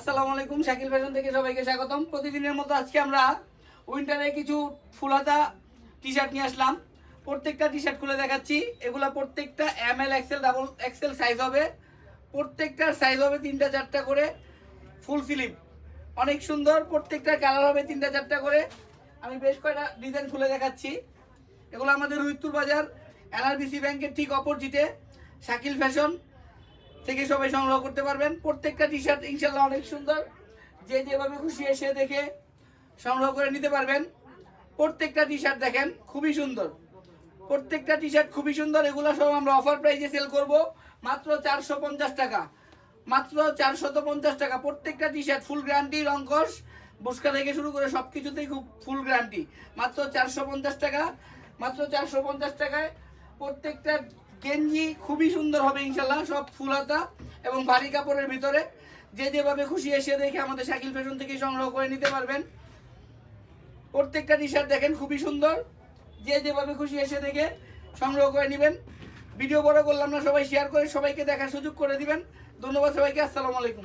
আসসালামু আলাইকুম, শাকিল ফ্যাশন থেকে সবাইকে স্বাগতম। প্রতিদিনের মতো আজকে আমরা উইন্টারে কিছু ফুলহাতা টি শার্ট নিয়ে আসলাম। প্রত্যেকটা টি শার্ট খুলে দেখাচ্ছি। এগুলা প্রত্যেকটা ML XL double XL size হবে। প্রত্যেকটার সাইজ হবে 3টা 4টা করে, ফুল স্লিভ, অনেক সুন্দর। প্রত্যেকটার কালার হবে 3টা 4টা করে। আমি বেশ কয়েকটা ডিজাইন খুলে দেখাচ্ছি। এগুলো আমাদের রুইতুর বাজার NRBC ব্যাংকের ঠিক অপোজিটে শাকিল ফ্যাশন থেকে সবাই সংগ্রহ করতে পারবেন। প্রত্যেকটা টি শার্ট ইনশাল্লাহ অনেক সুন্দর, যে যেভাবে খুশি এসে দেখে সংগ্রহ করে নিতে পারবেন। প্রত্যেকটা টি শার্ট দেখেন খুবই সুন্দর, প্রত্যেকটা টি শার্ট খুবই সুন্দর। এগুলো সব আমরা অফার প্রাইসে সেল করব মাত্র 450 টাকা, মাত্র 450 টাকা। প্রত্যেকটা টি শার্ট ফুল গ্যারান্টি, রংকশ বুস্কা থেকে শুরু করে সব কিছুতেই খুব ফুল গ্যারান্টি। মাত্র 450 টাকা, মাত্র 450 টাকায়। প্রত্যেকটা গেঞ্জি খুবই সুন্দর হবে ইনশাল্লাহ, সব ফুল হাতা এবং ভারী কাপড়ের ভিতরে। যে যেভাবে খুশি এসে দেখে আমাদের শাকিল ফ্যাশন থেকে সংগ্রহ করে নিতে পারবেন। প্রত্যেকটা টি শার্ট দেখেন খুবই সুন্দর, যে যেভাবে খুশি এসে দেখে সংগ্রহ করে নেবেন। ভিডিও বড় করলাম না, সবাই শেয়ার করে সবাইকে দেখার সুযোগ করে দিবেন। ধন্যবাদ সবাইকে, আসসালামু আলাইকুম।